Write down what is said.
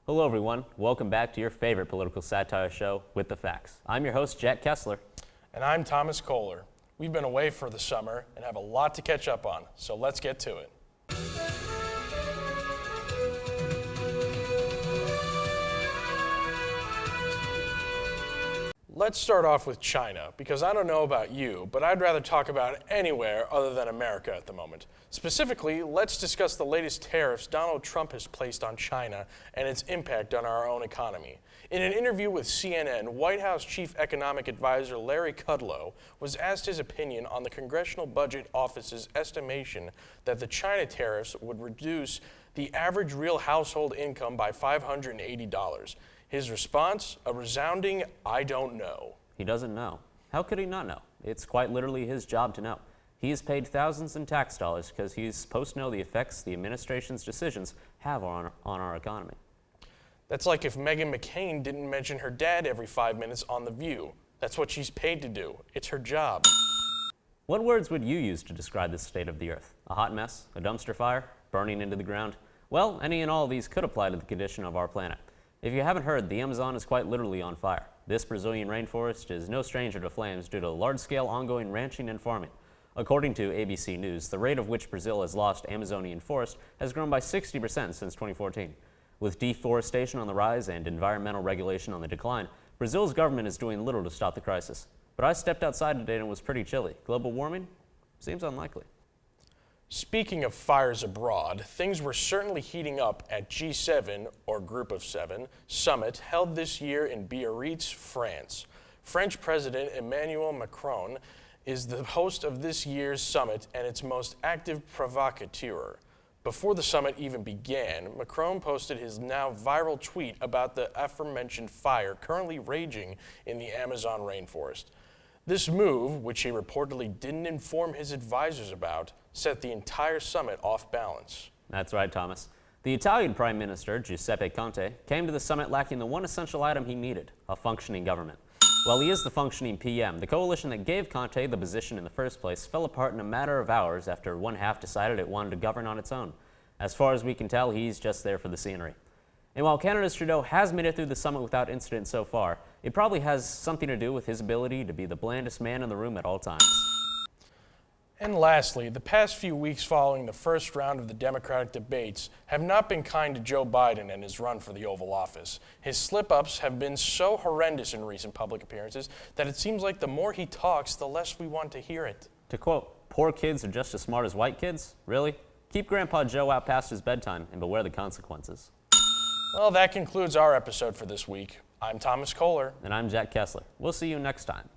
Hello everyone, welcome back to your favorite political satire show, With the Facts. I'm your host, Jack Kessler. And I'm Thomas Kohler. We've been away for the summer and have a lot to catch up on, so let's get to it. Let's start off with China, because I don't know about you, but I'd rather talk about it anywhere other than America at the moment. Specifically, let's discuss the latest tariffs Donald Trump has placed on China and its impact on our own economy. In an interview with CNN, White House Chief Economic Advisor Larry Kudlow was asked his opinion on the Congressional Budget Office's estimation that the China tariffs would reduce the average real household income by $580. His response, a resounding, I don't know. He doesn't know. How could he not know? It's quite literally his job to know. He is paid thousands in tax dollars because he's supposed to know the effects the administration's decisions have on our economy. That's like if Meghan McCain didn't mention her dad every 5 minutes on The View. That's what she's paid to do. It's her job. What words would you use to describe the state of the earth? A hot mess? A dumpster fire? Burning into the ground? Well, any and all of these could apply to the condition of our planet. If you haven't heard, the Amazon is quite literally on fire. This Brazilian rainforest is no stranger to flames due to large-scale ongoing ranching and farming. According to ABC News, the rate of which Brazil has lost Amazonian forest has grown by 60% since 2014. With deforestation on the rise and environmental regulation on the decline, Brazil's government is doing little to stop the crisis. But I stepped outside today and it was pretty chilly. Global warming? Seems unlikely. Speaking of fires abroad, things were certainly heating up at G7, or Group of Seven, summit held this year in Biarritz, France. French President Emmanuel Macron is the host of this year's summit and its most active provocateur. Before the summit even began, Macron posted his now viral tweet about the aforementioned fire currently raging in the Amazon rainforest. This move, which he reportedly didn't inform his advisors about, set the entire summit off balance. That's right, Thomas. The Italian Prime Minister, Giuseppe Conte, came to the summit lacking the one essential item he needed, a functioning government. While he is the functioning PM, the coalition that gave Conte the position in the first place fell apart in a matter of hours after one half decided it wanted to govern on its own. As far as we can tell, he's just there for the scenery. And while Canada's Trudeau has made it through the summit without incident so far, it probably has something to do with his ability to be the blandest man in the room at all times. And lastly, the past few weeks following the first round of the Democratic debates have not been kind to Joe Biden and his run for the Oval Office. His slip-ups have been so horrendous in recent public appearances that it seems like the more he talks, the less we want to hear it. To quote, poor kids are just as smart as white kids? Really? Keep Grandpa Joe out past his bedtime and beware the consequences. Well, that concludes our episode for this week. I'm Thomas Kohler. And I'm Jack Kessler. We'll see you next time.